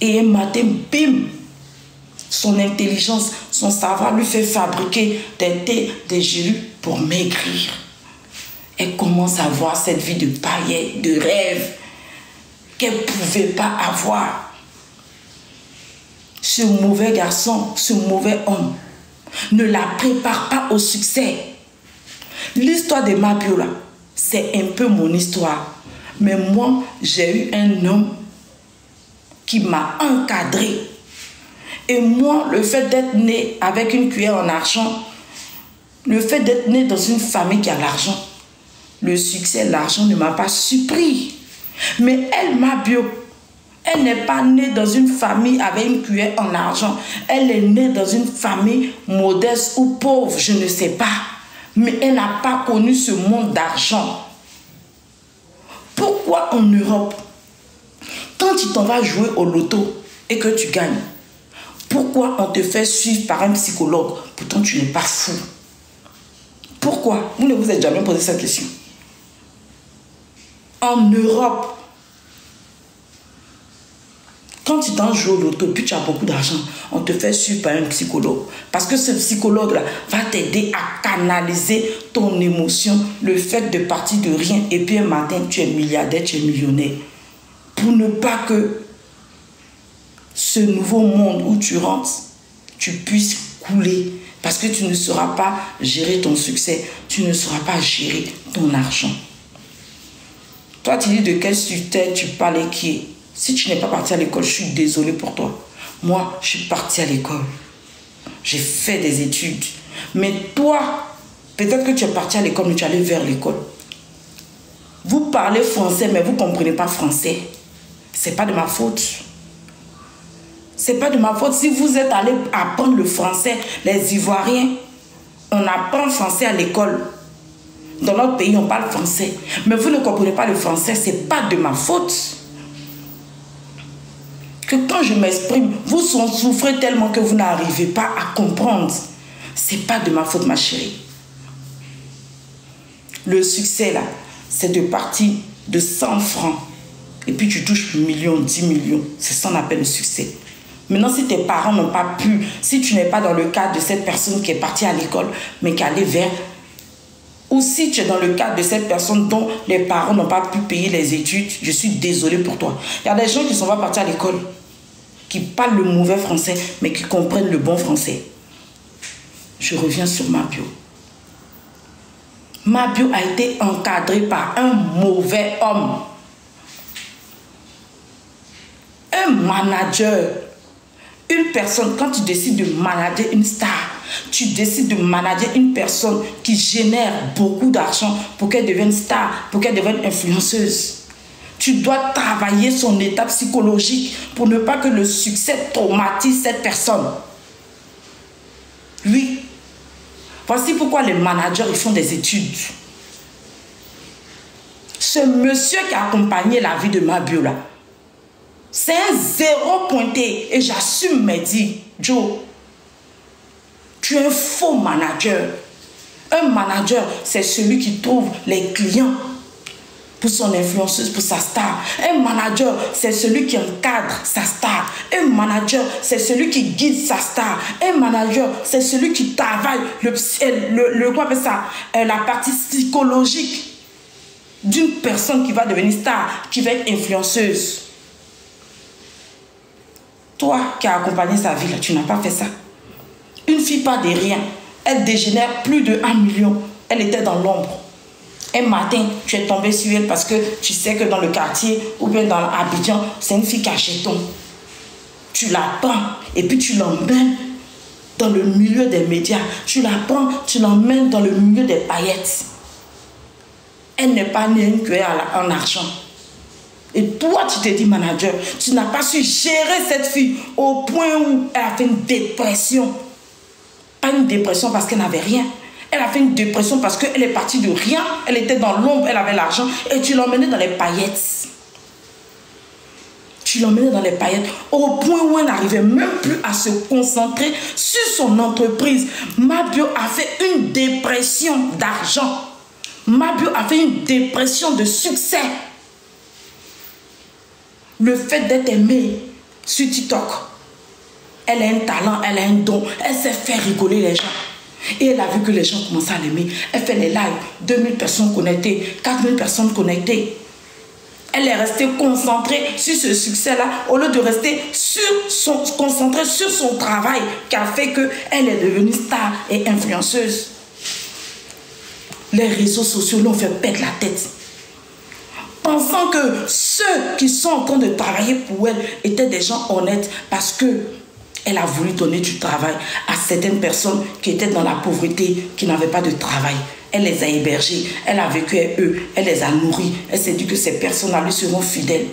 Et un matin, bim, son intelligence, son savoir lui fait fabriquer des thés, des gélules pour maigrir. Elle commence à voir cette vie de paillettes, de rêve qu'elle ne pouvait pas avoir. Ce mauvais garçon, ce mauvais homme ne la prépare pas au succès. L'histoire de Mabio, là, c'est un peu mon histoire. Mais moi, j'ai eu un homme qui m'a encadré. Et moi, le fait d'être né avec une cuillère en argent, le fait d'être né dans une famille qui a l'argent, le succès, l'argent ne m'a pas surpris. Mais elle, Mabio, elle n'est pas née dans une famille avec une cuillère en argent. Elle est née dans une famille modeste ou pauvre, je ne sais pas. Mais elle n'a pas connu ce monde d'argent. Pourquoi en Europe, quand tu t'en vas jouer au loto et que tu gagnes, pourquoi on te fait suivre par un psychologue? Pourtant, tu n'es pas fou. Pourquoi? Vous ne vous êtes jamais posé cette question. En Europe, quand tu t'en joues au loto, puis tu as beaucoup d'argent, on te fait suivre par un psychologue. Parce que ce psychologue-là va t'aider à canaliser ton émotion, le fait de partir de rien, et puis un matin, tu es milliardaire, tu es millionnaire. Pour ne pas que ce nouveau monde où tu rentres, tu puisses couler. Parce que tu ne sauras pas gérer ton succès, tu ne sauras pas gérer ton argent. Toi, tu dis de quel succès tu parles et qui est. Si tu n'es pas parti à l'école, je suis désolée pour toi. Moi, je suis partie à l'école. J'ai fait des études. Mais toi, peut-être que tu es parti à l'école, mais tu es allé vers l'école. Vous parlez français, mais vous ne comprenez pas français. Ce n'est pas de ma faute. Ce n'est pas de ma faute. Si vous êtes allé apprendre le français, les Ivoiriens, on apprend le français à l'école. Dans notre pays, on parle français. Mais vous ne comprenez pas le français, ce n'est pas de ma faute. Que quand je m'exprime, vous souffrez tellement que vous n'arrivez pas à comprendre. Ce n'est pas de ma faute, ma chérie. Le succès, là, c'est de partir de 100 francs. Et puis tu touches millions, 10 millions. C'est ça qu'on appelle le succès. Maintenant, si tes parents n'ont pas pu, si tu n'es pas dans le cadre de cette personne qui est partie à l'école, mais qui est allée vers... Ou si tu es dans le cadre de cette personne dont les parents n'ont pas pu payer les études, je suis désolée pour toi. Il y a des gens qui ne sont pas partis à l'école, qui parlent le mauvais français, mais qui comprennent le bon français. Je reviens sur Mabio. Mabio a été encadré par un mauvais homme. Un manager. Une personne, quand tu décides de manager une star, tu décides de manager une personne qui génère beaucoup d'argent pour qu'elle devienne star, pour qu'elle devienne influenceuse. Tu dois travailler son état psychologique pour ne pas que le succès traumatise cette personne. Oui. Voici pourquoi les managers ils font des études. Ce monsieur qui a accompagné la vie de Mabio là, c'est un zéro pointé. Et j'assume mes dires. Joe, tu es un faux manager. Un manager, c'est celui qui trouve les clients pour son influenceuse, pour sa star. Un manager, c'est celui qui encadre sa star. Un manager, c'est celui qui guide sa star. Un manager, c'est celui qui travaille quoi appelle ça, la partie psychologique d'une personne qui va devenir star, qui va être influenceuse. Toi qui as accompagné sa vie, là, tu n'as pas fait ça. Une fille pas de rien. Elle dégénère plus de 1 million. Elle était dans l'ombre. Un matin, tu es tombé sur elle parce que tu sais que dans le quartier ou bien dans Abidjan, c'est une fille qui a jeton. Tu la prends et puis tu l'emmènes dans le milieu des médias. Tu la prends, tu l'emmènes dans le milieu des paillettes. Elle n'est pas née une cuillère en argent. Et toi, tu te dis manager, tu n'as pas su gérer cette fille au point où elle a fait une dépression. Pas une dépression parce qu'elle n'avait rien. Elle a fait une dépression parce qu'elle est partie de rien. Elle était dans l'ombre, elle avait l'argent. Et tu l'emmenais dans les paillettes. Tu l'emmenais dans les paillettes au point où elle n'arrivait même plus à se concentrer sur son entreprise. Mabio a fait une dépression d'argent. Mabio a fait une dépression de succès. Le fait d'être aimé sur TikTok. Elle a un talent, elle a un don, elle sait faire rigoler les gens. Et elle a vu que les gens commençaient à l'aimer. Elle fait les lives, 2000 personnes connectées, 4000 personnes connectées. Elle est restée concentrée sur ce succès-là, au lieu de rester concentrée sur son travail qui a fait qu'elle est devenue star et influenceuse. Les réseaux sociaux l'ont fait perdre la tête. Pensant que ceux qui sont en train de travailler pour elle étaient des gens honnêtes parce que elle a voulu donner du travail à certaines personnes qui étaient dans la pauvreté, qui n'avaient pas de travail. Elle les a hébergés, elle a vécu avec eux, elle les a nourris. Elle s'est dit que ces personnes-là lui seront fidèles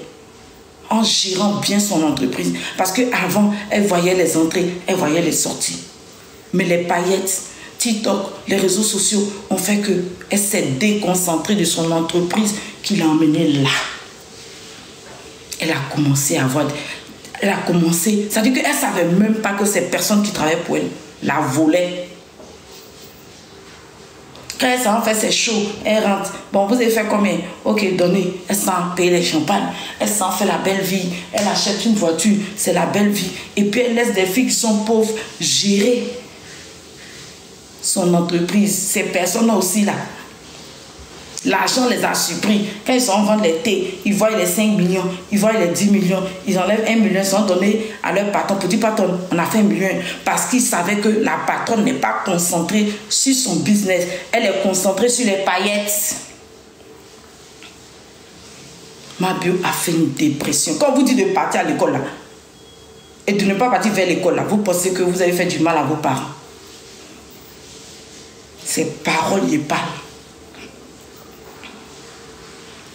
en gérant bien son entreprise. Parce qu'avant, elle voyait les entrées, elle voyait les sorties. Mais les paillettes, TikTok, les réseaux sociaux ont fait qu'elle s'est déconcentrée de son entreprise qui l'a emmenée là. Elle a commencé à avoir... Elle a commencé, c'est-à-dire qu'elle ne savait même pas que ces personnes qui travaillaient pour elle la volaient. Quand elle s'en fait ses shows, elle rentre. Bon, vous avez fait combien? Ok, donnez. Elle s'en paye les champagnes. Elle s'en fait la belle vie. Elle achète une voiture. C'est la belle vie. Et puis elle laisse des filles qui sont pauvres gérer son entreprise. Ces personnes-là aussi là. L'argent les a surpris. Quand ils sont en vente les thés, ils voient les 5 millions, ils voient les 10 millions, ils enlèvent 1 million, ils sont donnés à leur patron. Petit patron, on a fait 1 million. Parce qu'ils savaient que la patronne n'est pas concentrée sur son business. Elle est concentrée sur les paillettes. Mabio a fait une dépression. Quand on vous dit de partir à l'école là, et de ne pas partir vers l'école là, vous pensez que vous avez fait du mal à vos parents. Ces paroles y parlent.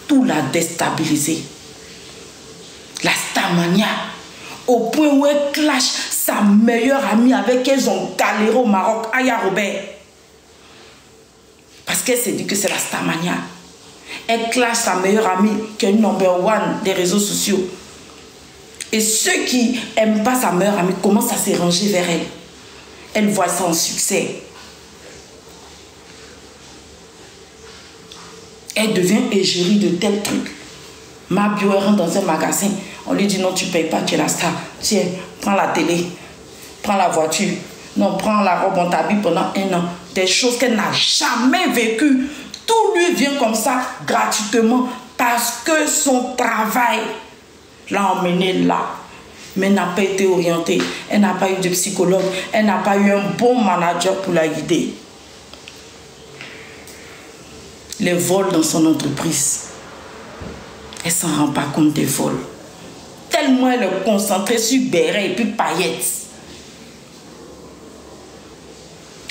Tout l'a déstabilisé. La starmania, au point où elle clash sa meilleure amie avec qui elles ont galéré au Maroc, Aya Robert. Parce qu'elle s'est dit que c'est la starmania. Elle clash sa meilleure amie qui est une number one des réseaux sociaux. Et ceux qui n'aiment pas sa meilleure amie commencent à se ranger vers elle. Elle voit ça en succès. Elle devient égérie de tels trucs. Mabio rentre dans un magasin. On lui dit non, tu ne payes pas, tu es la star. Tiens, prends la télé, prends la voiture. Non, prends la robe, on t'habille pendant 1 an. Des choses qu'elle n'a jamais vécues. Tout lui vient comme ça, gratuitement, parce que son travail l'a emmené là. Mais elle n'a pas été orientée. Elle n'a pas eu de psychologue. Elle n'a pas eu un bon manager pour la guider. Les vols dans son entreprise. Elle ne s'en rend pas compte des vols. Tellement elle est concentrée sur béret et puis paillettes.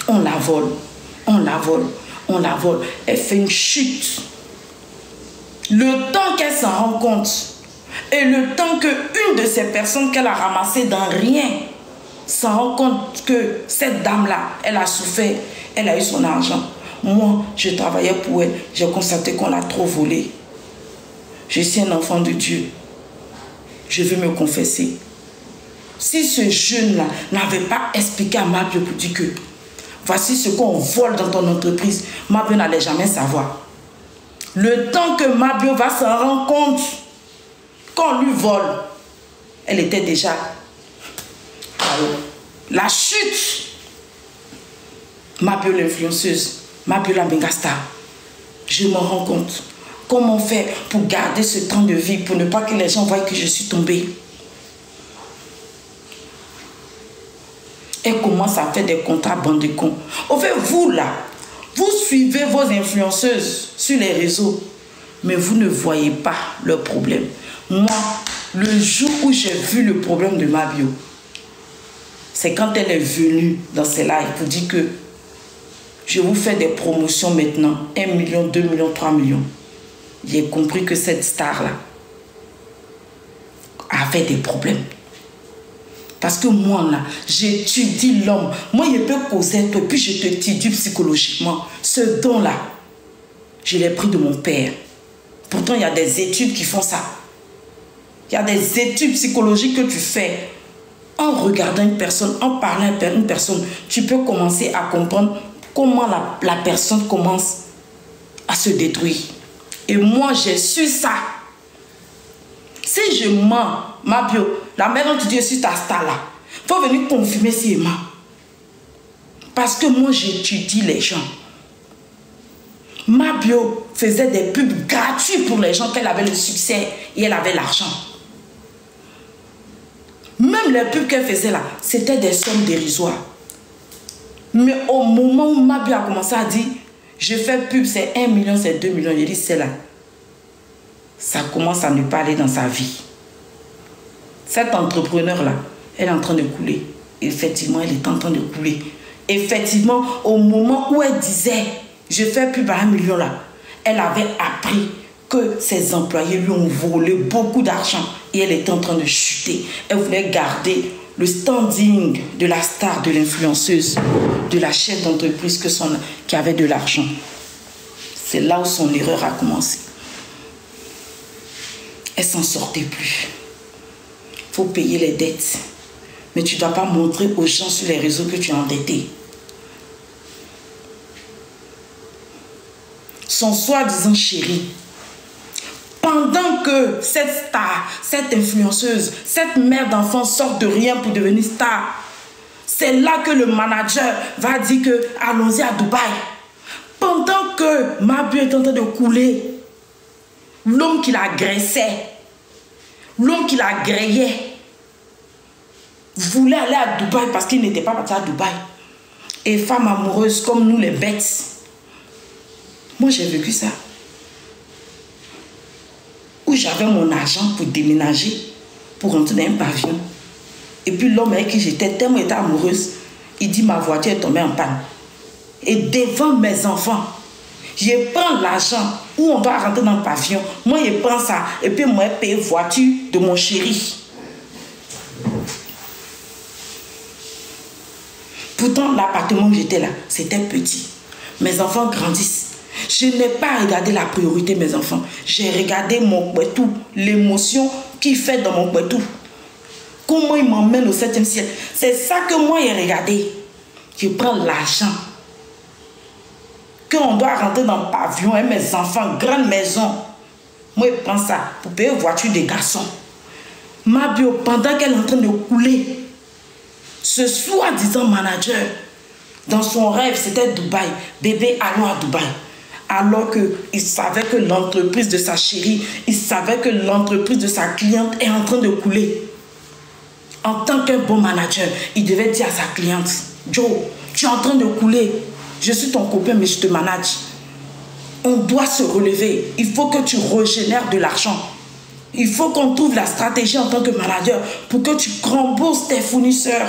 On la vole, on la vole, on la vole. Elle fait une chute. Le temps qu'elle s'en rend compte et le temps qu'une de ces personnes qu'elle a ramassées dans rien s'en rend compte que cette dame-là, elle a souffert, elle a eu son argent. Moi, je travaillais pour elle. J'ai constaté qu'on l'a trop volé. Je suis un enfant de Dieu. Je veux me confesser. Si ce jeune-là n'avait pas expliqué à Mabio pour dire que voici ce qu'on vole dans ton entreprise, Mabio n'allait jamais savoir. Le temps que Mabio va s'en rendre compte qu'on lui vole, elle était déjà la chute. Mabio l'influenceuse. Mabio la mégastar. Je m'en rends compte. Comment faire pour garder ce temps de vie, pour ne pas que les gens voient que je suis tombée. Elle commence à faire des contrats bande de cons. Au fait, vous là, vous suivez vos influenceuses sur les réseaux, mais vous ne voyez pas leur problème. Moi, le jour où j'ai vu le problème de Mabio, c'est quand elle est venue dans ses lives pour dire que je vous fais des promotions maintenant. 1 million, 2 millions, 3 millions. J'ai compris que cette star-là avait des problèmes. Parce que moi, là, j'étudie l'homme. Moi, je peux causer toi, puis je t'étudie psychologiquement. Ce don-là, je l'ai pris de mon père. Pourtant, il y a des études qui font ça. Il y a des études psychologiques que tu fais. En regardant une personne, en parlant à une personne, tu peux commencer à comprendre comment la personne commence à se détruire. Et moi, j'ai su ça. Si je mens, ma bio, la mère dont tu dis je suis ta star là, il faut venir confirmer si Emma. Parce que moi j'étudie les gens. Ma bio faisait des pubs gratuits pour les gens qu'elle avait le succès et elle avait l'argent. Même les pubs qu'elle faisait là, c'était des sommes dérisoires. Mais au moment où ma bio a commencé à dire, je fais pub, c'est 1 million, c'est 2 millions, je dis c'est là. Ça commence à ne pas aller dans sa vie. Cet entrepreneur-là, elle est en train de couler. Effectivement, elle est en train de couler. Effectivement, au moment où elle disait, je fais pub à 1 million là, elle avait appris que ses employés lui ont volé beaucoup d'argent et elle était en train de chuter. Elle voulait garder le standing de la star, de l'influenceuse, de la chef d'entreprise qui avait de l'argent. C'est là où son erreur a commencé. Elle ne s'en sortait plus. Il faut payer les dettes. Mais tu ne dois pas montrer aux gens sur les réseaux que tu es endetté. Son soi-disant chéri, pendant que cette star, cette influenceuse, cette mère d'enfant sort de rien pour devenir star, c'est là que le manager va dire que allons-y à Dubaï. Pendant que ma bio est en train de couler, l'homme qui l'agressait, l'homme qui la grillait, voulait aller à Dubaï parce qu'il n'était pas parti à Dubaï. Et femme amoureuse comme nous les bêtes. Moi j'ai vécu ça. Où j'avais mon argent pour déménager, pour rentrer dans un pavillon. Et puis l'homme avec qui j'étais tellement été amoureuse, il dit ma voiture est tombée en panne. Et devant mes enfants, je prends l'argent où on doit rentrer dans le pavillon. Moi je prends ça et puis moi je paye la voiture de mon chéri. Pourtant l'appartement où j'étais là, c'était petit. Mes enfants grandissent. Je n'ai pas regardé la priorité de mes enfants. J'ai regardé mon kouetou, l'émotion qu'il fait dans mon kouetou. Comment il m'emmène au 7e ciel. C'est ça que moi j'ai regardé. Je prends l'argent. Qu'on doit rentrer dans le pavillon et mes enfants, grande maison. Moi je prends ça pour payer une voiture des garçons. Ma bio, pendant qu'elle est en train de couler, ce soi-disant manager, dans son rêve, c'était Dubaï. Bébé, allons à Dubaï. Alors qu'il savait que l'entreprise de sa chérie, il savait que l'entreprise de sa cliente est en train de couler. En tant qu'un bon manager, il devait dire à sa cliente, Joe, tu es en train de couler. Je suis ton copain, mais je te manage. On doit se relever. Il faut que tu régénères de l'argent. Il faut qu'on trouve la stratégie en tant que manager pour que tu rembourses tes fournisseurs.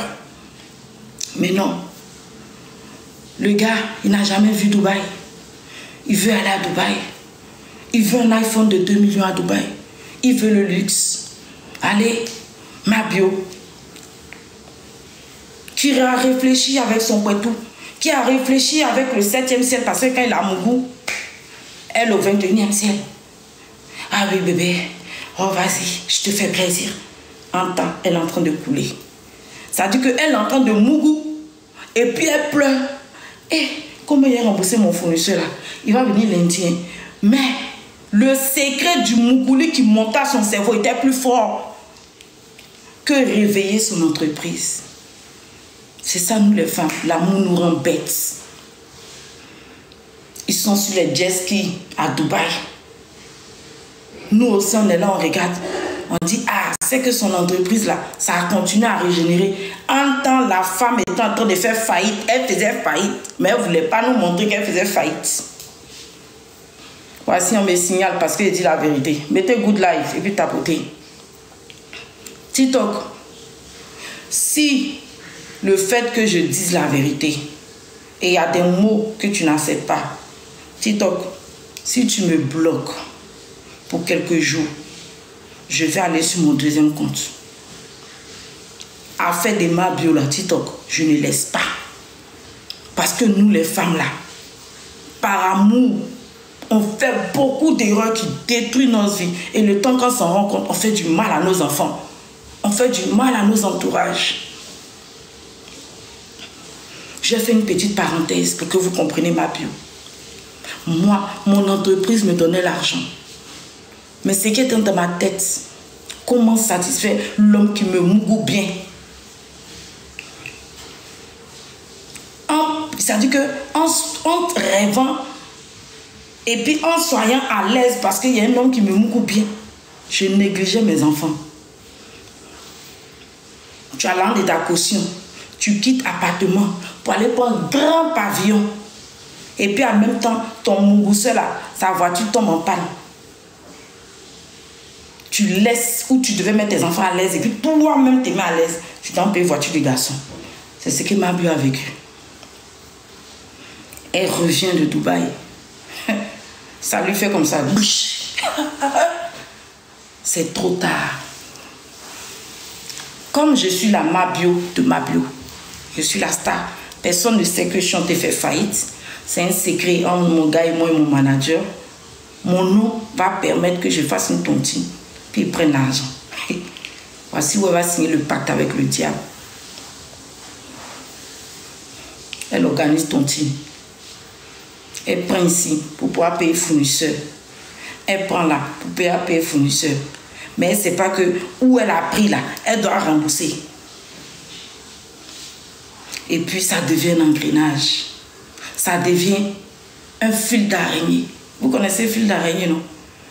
Mais non. Le gars, il n'a jamais vu Dubaï. Il veut aller à Dubaï. Il veut un iPhone de 2 millions à Dubaï. Il veut le luxe. Allez, ma bio. Qui a réfléchi avec son kouetou. Qui a réfléchi avec le 7e ciel. Parce que quand il a mon goût, elle au 21e ciel. Ah oui bébé. Oh vas-y, je te fais plaisir. En temps, elle est en train de couler. Ça veut dire qu'elle est en train de mougou. Et puis elle pleure. Et comment il a remboursé mon fournisseur là? Il va venir l'Indien. Mais le secret du mougouli qui monta son cerveau était plus fort que réveiller son entreprise. C'est ça nous les femmes. L'amour nous rend bêtes. Ils sont sur les jet skis à Dubaï. Nous aussi on est là, on regarde. On dit, ah, c'est que son entreprise là, ça a continué à régénérer. En temps, la femme était en train de faire faillite. Elle faisait faillite, mais elle ne voulait pas nous montrer qu'elle faisait faillite. Voici, on me signale parce qu'il dit la vérité. Mettez good life et puis tapotez. TikTok, si le fait que je dise la vérité et il y a des mots que tu n'acceptes pas, TikTok, si tu me bloques pour quelques jours, je vais aller sur mon deuxième compte. Affaire de ma bio, la TikTok, je ne laisse pas. Parce que nous, les femmes là, par amour, on fait beaucoup d'erreurs qui détruisent nos vies. Et le temps qu'on s'en rend compte, on fait du mal à nos enfants. On fait du mal à nos entourages. J'ai fait une petite parenthèse pour que vous compreniez ma bio. Moi, mon entreprise me donnait l'argent. Mais ce qui était dans ma tête, Comment satisfaire l'homme qui me mougoue bien? C'est-à-dire qu'en rêvant et puis en soyant à l'aise parce qu'il y a un homme qui me mougoue bien, je négligeais mes enfants. Tu as l'âme de ta caution, tu quittes l'appartement pour aller prendre un grand pavillon. Et puis en même temps, ton mougousseur là, sa voiture tombe en panne. Tu laisses où tu devais mettre tes enfants à l'aise et puis toi-même te mets à l'aise. Tu t'en payes voiture de garçon. C'est ce que Mabio a vécu. Elle revient de Dubaï. Ça lui fait comme ça. C'est trop tard. Comme je suis la Mabio de Mabio, je suis la star. Personne ne sait que Chanté fait faillite. C'est un secret entre mon gars et moi et mon manager. Mon nom va permettre que je fasse une tontine. Puis ils prennent l'argent. Voici où elle va signer le pacte avec le diable. Elle organise tontine. Elle prend ici pour pouvoir payer fournisseur. Elle prend là pour payer fournisseur. Mais elle ne sait pas que où elle a pris là, elle doit rembourser. Et puis ça devient un engrenage. Ça devient un fil d'araignée. Vous connaissez le fil d'araignée, non?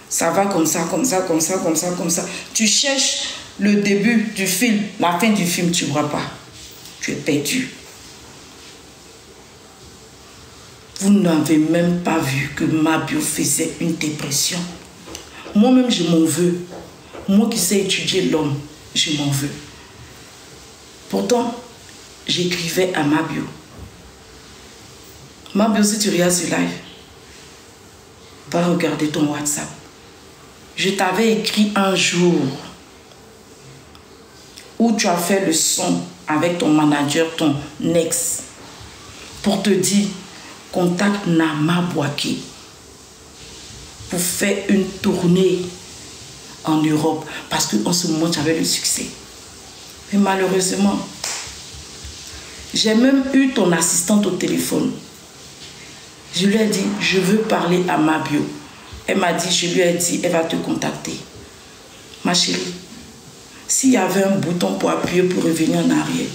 Ça va comme ça, comme ça, comme ça, comme ça, comme ça. Tu cherches le début du film, la fin du film, tu ne vois pas. Tu es perdu. Vous n'avez même pas vu que Mabio faisait une dépression. Moi-même, je m'en veux. Moi qui sais étudier l'homme, je m'en veux. Pourtant, j'écrivais à Mabio. Mabio, si tu regardes ce live, va regarder ton WhatsApp. Je t'avais écrit un jour où tu as fait le son avec ton manager, ton ex, pour te dire, contacte Nama Bouaké pour faire une tournée en Europe. Parce qu'en ce moment, tu avais le succès. Mais malheureusement, j'ai même eu ton assistante au téléphone. Je lui ai dit, je veux parler à Mabio. Elle m'a dit, je lui ai dit, elle va te contacter. Ma chérie, s'il y avait un bouton pour appuyer pour revenir en arrière,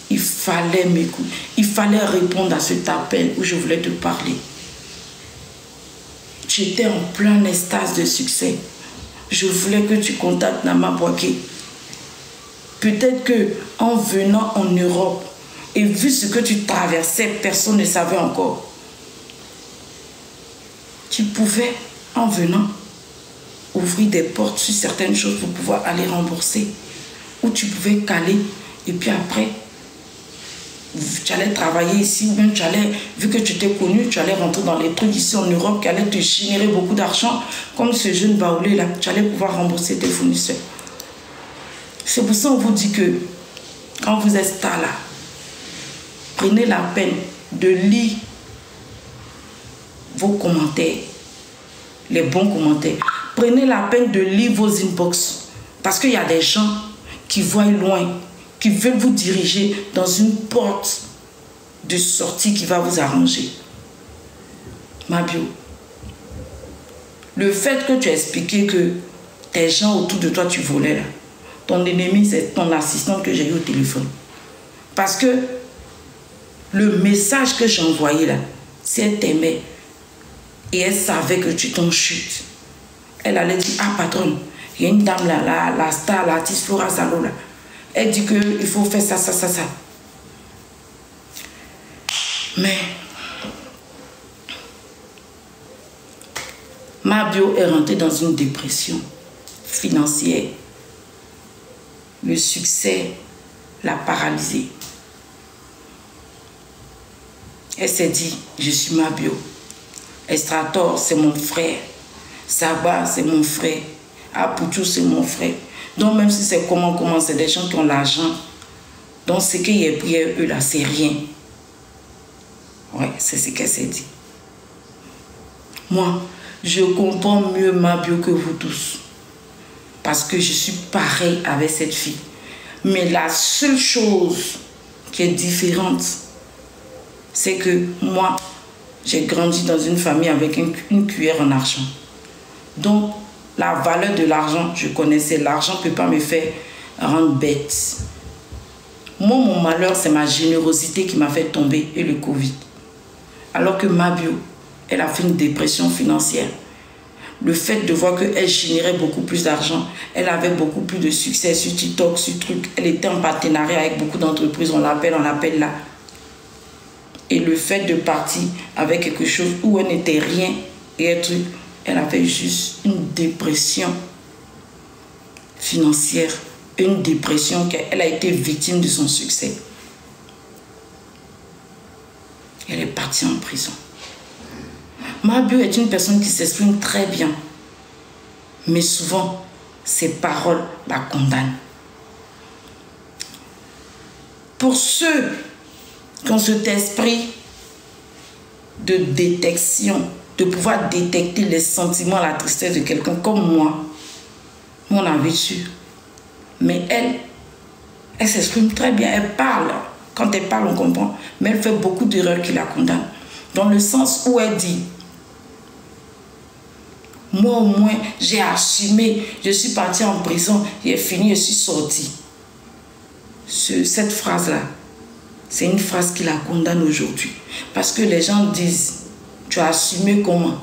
il fallait m'écouter. Il fallait répondre à cet appel où je voulais te parler. J'étais en plein extase de succès. Je voulais que tu contactes Nama Bouaké. Peut-être qu'en venant en Europe, et vu ce que tu traversais, personne ne savait encore. Tu pouvais, en venant, ouvrir des portes sur certaines choses pour pouvoir aller rembourser. Ou tu pouvais caler, et puis après, tu allais travailler ici, ou bien tu allais, vu que tu t'es connu, tu allais rentrer dans les trucs ici en Europe qui allaient te générer beaucoup d'argent, comme ce jeune baoulé là, tu allais pouvoir rembourser tes fournisseurs. C'est pour ça qu'on vous dit que, quand vous êtes star là, prenez la peine de lire vos commentaires, les bons commentaires. Prenez la peine de lire vos inbox. Parce qu'il y a des gens qui voient loin, qui veulent vous diriger dans une porte de sortie qui va vous arranger. Mabio, le fait que tu as expliqué que tes gens autour de toi, tu volais là, ton ennemi, c'est ton assistante que j'ai eu au téléphone. Parce que le message que j'ai envoyé là, si elle t'aimait et elle savait que tu t'en chutes, elle allait dire, ah patronne, il y a une dame là, la star, l'artiste Flora Zalo là, elle dit qu'il faut faire ça, ça, ça, ça. Mais Mabio est rentrée dans une dépression financière. Le succès l'a paralysée. Elle s'est dit, je suis Mabio. Estrator, c'est mon frère. Saba, c'est mon frère. Apoutou, c'est mon frère. Donc même si c'est comment, c'est des gens qui ont l'argent. Donc ce qu'il a pris eux là, c'est rien. Ouais, c'est ce qu'elle s'est dit. Moi, je comprends mieux Mabio que vous tous. Parce que je suis pareil avec cette fille. Mais la seule chose qui est différente, c'est que moi, j'ai grandi dans une famille avec une cuillère en argent. Donc, la valeur de l'argent, je connaissais. L'argent ne peut pas me faire rendre bête. Moi, mon malheur, c'est ma générosité qui m'a fait tomber et le Covid. Alors que Mabio, elle a fait une dépression financière. Le fait de voir qu'elle générait beaucoup plus d'argent, elle avait beaucoup plus de succès sur TikTok, sur truc. Elle était en partenariat avec beaucoup d'entreprises, on l'appelle là. Et le fait de partir avec quelque chose où elle n'était rien et un truc, elle avait juste une dépression financière, une dépression qu'elle a été victime de son succès. Elle est partie en prison. Mabio est une personne qui s'exprime très bien, mais souvent, ses paroles la condamnent. Pour ceux qui ont cet esprit de détection, de pouvoir détecter les sentiments, la tristesse de quelqu'un comme moi, on a vécu. Mais elle s'exprime très bien, elle parle. Quand elle parle, on comprend. Mais elle fait beaucoup d'erreurs qui la condamnent. Dans le sens où elle dit, moi au moins, j'ai assumé, je suis partie en prison, j'ai fini, je suis sortie. Cette phrase-là, c'est une phrase qui la condamne aujourd'hui. Parce que les gens disent, tu as assumé comment?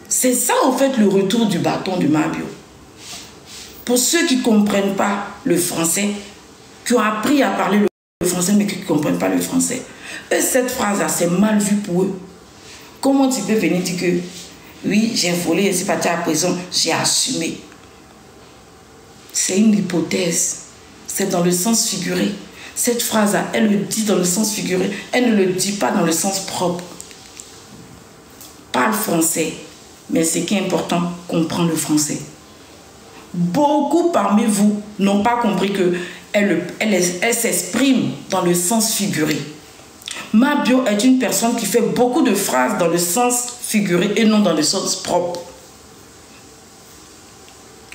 C'est ça, au fait, le retour du bâton de Mabio. Pour ceux qui ne comprennent pas le français, qui ont appris à parler le français, mais qui ne comprennent pas le français, eux, cette phrase-là, c'est mal vu pour eux. Comment tu peux venir dire que, oui, j'ai volé, je suis parti à la prison, j'ai assumé? C'est une hypothèse. C'est dans le sens figuré. Cette phrase-là, elle le dit dans le sens figuré. Elle ne le dit pas dans le sens propre. Parle français. Mais ce qui est important, comprendre le français. Beaucoup parmi vous n'ont pas compris qu'elle s'exprime dans le sens figuré. Mabio est une personne qui fait beaucoup de phrases dans le sens figuré et non dans le sens propre.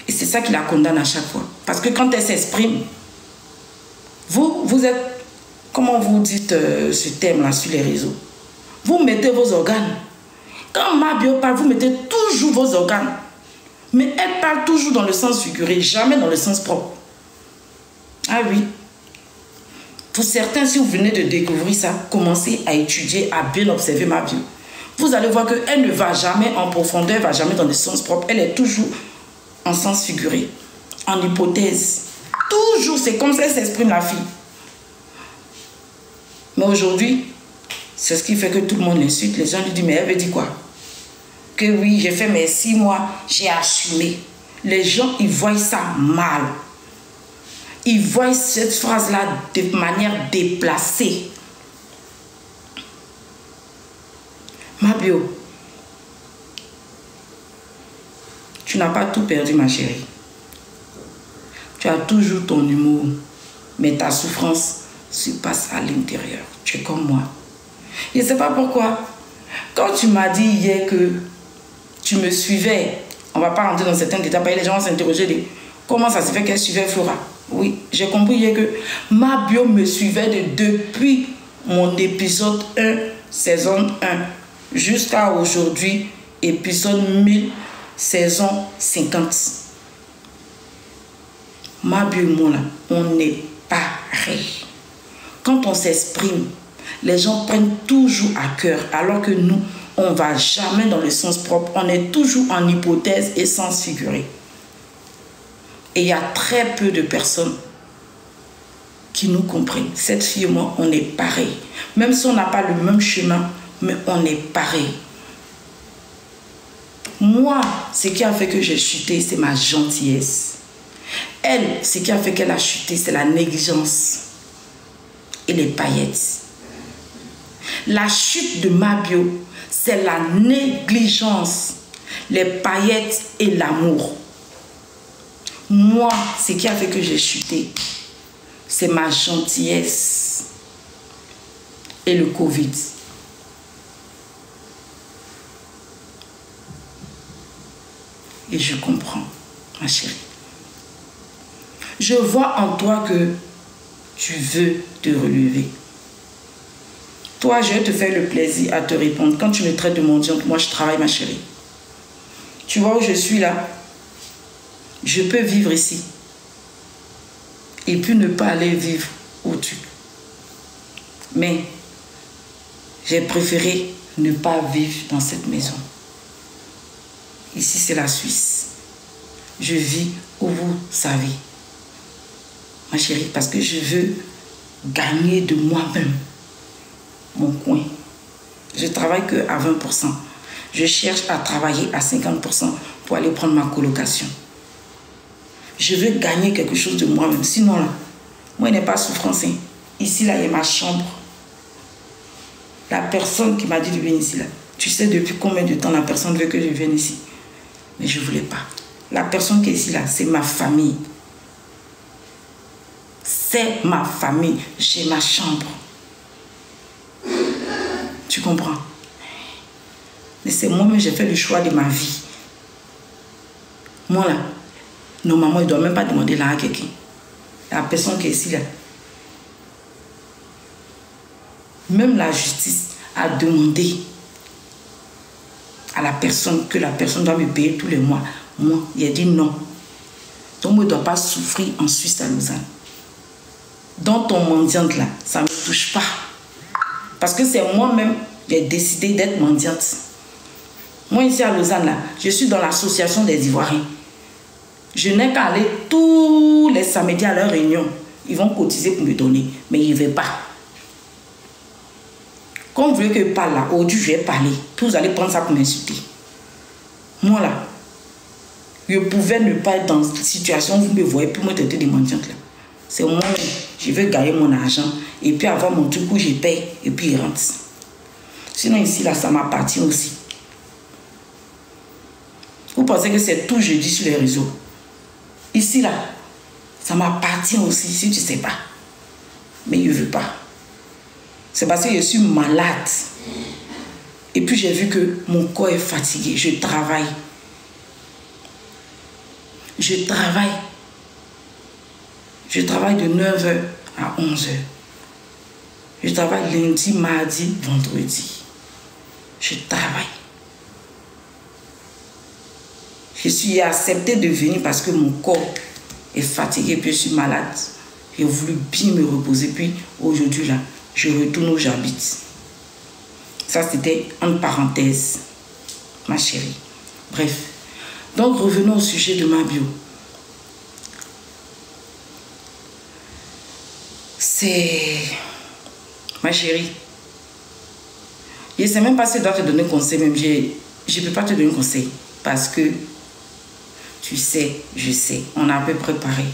Et c'est ça qui la condamne à chaque fois. Parce que quand elle s'exprime, vous êtes, comment vous dites ce thème-là sur les réseaux? Vous mettez vos organes. Quand Mabio parle, vous mettez toujours vos organes. Mais elle parle toujours dans le sens figuré, jamais dans le sens propre. Ah oui. Pour certains, si vous venez de découvrir ça, commencez à étudier, à bien observer Mabio. Vous allez voir qu'elle ne va jamais en profondeur, elle ne va jamais dans le sens propre. Elle est toujours en sens figuré, en hypothèse. Toujours, c'est comme ça qu'elle s'exprime, la fille. Mais aujourd'hui, c'est ce qui fait que tout le monde l'insulte. Les gens lui disent, mais elle veut dire quoi? Que oui, j'ai fait mes 6 mois, j'ai assumé. Les gens, ils voient ça mal. Ils voient cette phrase-là de manière déplacée. Mabio, tu n'as pas tout perdu, ma chérie. Tu as toujours ton humour, mais ta souffrance se passe à l'intérieur. Tu es comme moi. Je ne sais pas pourquoi. Quand tu m'as dit hier que tu me suivais, on ne va pas rentrer dans certains détails, les gens vont s'interroger comment ça se fait qu'elle suivait Flora. Oui, j'ai compris hier que Mabio me suivait depuis mon épisode 1, saison 1, jusqu'à aujourd'hui, épisode 1000, saison 50. Mabio et moi, là, on est pareil. Quand on s'exprime, les gens prennent toujours à cœur, alors que nous, on ne va jamais dans le sens propre. On est toujours en hypothèse et sens figuré. Et il y a très peu de personnes qui nous comprennent. Cette fille et moi, on est pareil. Même si on n'a pas le même chemin, mais on est pareil. Moi, ce qui a fait que j'ai chuté, c'est ma gentillesse. Elle, ce qui a fait qu'elle a chuté, c'est la négligence et les paillettes. La chute de Mabio, c'est la négligence, les paillettes et l'amour. Moi, ce qui a fait que j'ai chuté, c'est ma gentillesse et le Covid. Et je comprends, ma chérie. Je vois en toi que tu veux te relever. Toi, je vais te faire le plaisir à te répondre. Quand tu me traites de mendiante, moi je travaille, ma chérie. Tu vois où je suis là? Je peux vivre ici. Et puis ne pas aller vivre au-dessus. Mais j'ai préféré ne pas vivre dans cette maison. Ici, c'est la Suisse. Je vis où vous savez. Ma chérie, parce que je veux gagner de moi-même mon coin. Je travaille que à 20%. Je cherche à travailler à 50% pour aller prendre ma colocation. Je veux gagner quelque chose de moi-même. Sinon, là, moi, il n'est pas souffrance. Hein. Ici, là, il y a ma chambre. La personne qui m'a dit de venir ici, là, tu sais depuis combien de temps la personne veut que je vienne ici. Mais je ne voulais pas. La personne qui est ici, là, c'est ma famille. C'est ma famille. J'ai ma chambre. Tu comprends? Mais c'est moi-même, j'ai fait le choix de ma vie. Moi, là, normalement, il ne doit même pas demander là à quelqu'un. La personne qui est ici, là. Même la justice a demandé à la personne que la personne doit me payer tous les mois. Moi, il a dit non. Donc, moi, je ne dois pas souffrir en Suisse à Lausanne. Dans ton mendiante là, ça ne me touche pas. Parce que c'est moi-même qui ai décidé d'être mendiante. Moi, ici à Lausanne, là, je suis dans l'association des Ivoiriens. Je n'ai qu'à aller tous les samedis à leur réunion. Ils vont cotiser pour me donner, mais ils ne veulent pas. Comme vous voulez que je parle là, aujourd'hui je vais parler, puis vous allez prendre ça pour m'insulter. Moi là, je pouvais ne pas être dans cette situation où vous me voyez, puis moi traiter des mendiantes là. C'est moi, je veux gagner mon argent, et puis avoir mon truc où je paye, et puis il rentre. Sinon ici là, ça m'appartient aussi. Vous pensez que c'est tout jeudi sur les réseaux? Ici là, ça m'appartient aussi, si tu ne sais pas. Mais je ne veux pas. C'est parce que je suis malade. Et puis j'ai vu que mon corps est fatigué. Je travaille. Je travaille. Je travaille de 9h à 11h. Je travaille lundi, mardi, vendredi. Je travaille. Je suis acceptée de venir parce que mon corps est fatigué, puis je suis malade. J'ai voulu bien me reposer. Puis aujourd'hui, là, je retourne où j'habite. Ça, c'était entre parenthèses, ma chérie. Bref. Donc, revenons au sujet de ma bio. C'est... Ma chérie. Je ne sais même pas si je dois te donner conseil. Même je ne peux pas te donner conseil. Parce que, tu sais, je sais, on a à peu près pareil.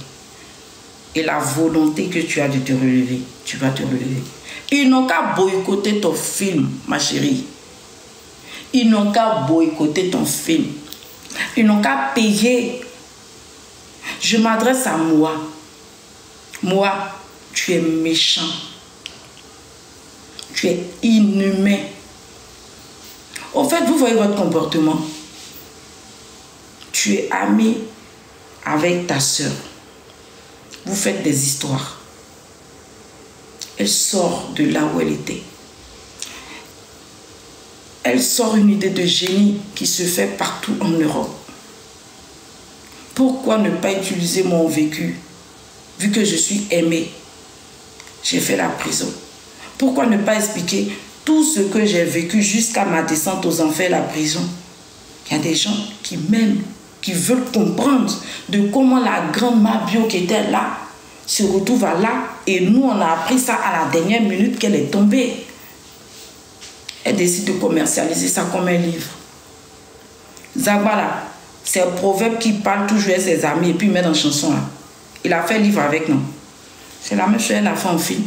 Et la volonté que tu as de te relever, tu vas te relever. Ils n'ont qu'à boycotter ton film, ma chérie. Ils n'ont qu'à boycotter ton film. Ils n'ont qu'à payer. Je m'adresse à moi. Moi, tu es méchant. Tu es inhumain. Au fait, vous voyez votre comportement. Tu es ami avec ta soeur. Vous faites des histoires. Elle sort de là où elle était. Elle sort une idée de génie qui se fait partout en Europe. Pourquoi ne pas utiliser mon vécu? Vu que je suis aimée, j'ai fait la prison. Pourquoi ne pas expliquer tout ce que j'ai vécu jusqu'à ma descente aux enfers, la prison? Il y a des gens qui m'aiment, qui veulent comprendre de comment la grande Mabio qui était là se retrouve à là, et nous on a appris ça à la dernière minute qu'elle est tombée. Elle décide de commercialiser ça comme un livre. Zagbala, c'est un proverbe qui parle toujours à ses amis et puis il met dans la chanson là. Il a fait un livre avec nous. C'est la même chose, elle a fait un film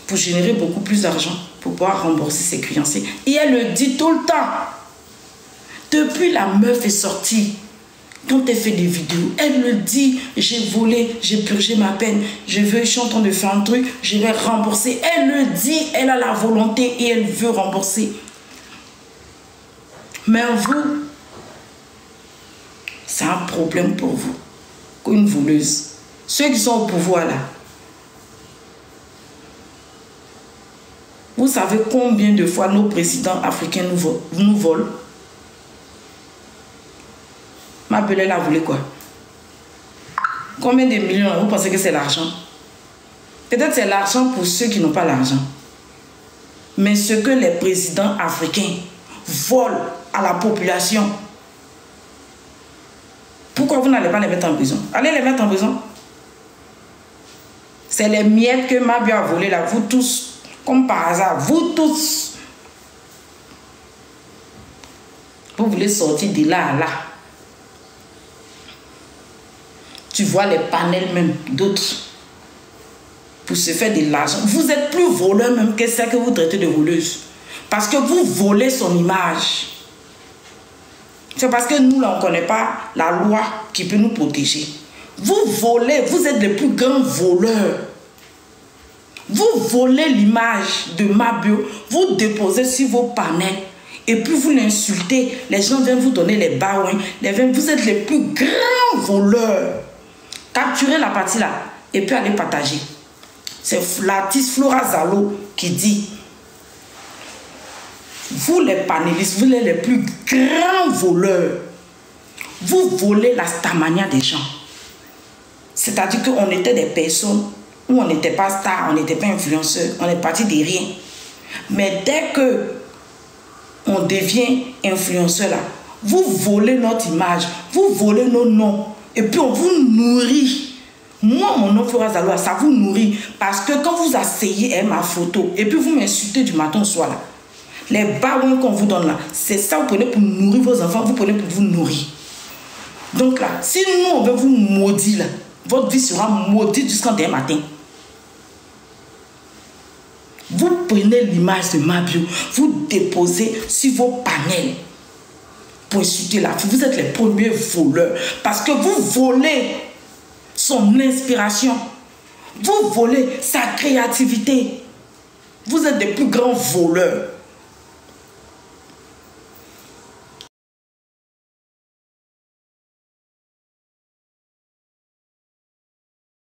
pour générer beaucoup plus d'argent, pour pouvoir rembourser ses créanciers. Et elle le dit tout le temps. Depuis la meuf est sortie, quand elle fait des vidéos, elle me dit, j'ai volé, j'ai purgé ma peine, je suis en train de faire un truc, je vais rembourser. Elle le dit, elle a la volonté et elle veut rembourser. Mais vous, c'est un problème pour vous, qu'une voleuse. Ceux qui sont au pouvoir là, vous savez combien de fois nos présidents africains nous volent? Ma belle, elle a voulu quoi? Combien de millions vous pensez que c'est l'argent? Peut-être c'est l'argent pour ceux qui n'ont pas l'argent. Mais ce que les présidents africains volent à la population, pourquoi vous n'allez pas les mettre en prison? Allez les mettre en prison. C'est les miettes que Mabio a volé là, vous tous, comme par hasard, vous tous. Vous voulez sortir de là à là. Tu vois les panels même d'autres pour se faire de l'argent. Vous êtes plus voleur même que celle que vous traitez de voleuse. Parce que vous volez son image. C'est parce que nous, là, on ne connaît pas la loi qui peut nous protéger. Vous volez, vous êtes les plus grands voleurs. Vous volez l'image de Mabio, vous déposez sur vos panels et puis vous l'insultez. Les gens viennent vous donner les baouins. Vous êtes les plus grands voleurs. Capturez la partie là et puis allez partager. C'est l'artiste Flora Zalo qui dit: vous les panélistes, vous êtes les plus grands voleurs. Vous volez la stamania des gens. C'est-à-dire qu'on était des personnes où on n'était pas star, on n'était pas influenceur, on est parti de rien. Mais dès que on devient influenceur là, vous volez notre image, vous volez nos noms, et puis on vous nourrit. Moi, mon nom Flora Zalo, ça vous nourrit. Parce que quand vous asseyez ma photo, et puis vous m'insultez du matin au soir là, les baouins qu'on vous donne là, c'est ça vous prenez pour nourrir vos enfants, vous prenez pour vous nourrir. Donc là, si nous on veut vous maudire là, votre vie sera maudite jusqu'en demain matin. Vous prenez l'image de Mabio, vous déposez sur vos panels pour insulter la fille. Vous êtes les premiers voleurs parce que vous volez son inspiration. Vous volez sa créativité. Vous êtes des plus grands voleurs.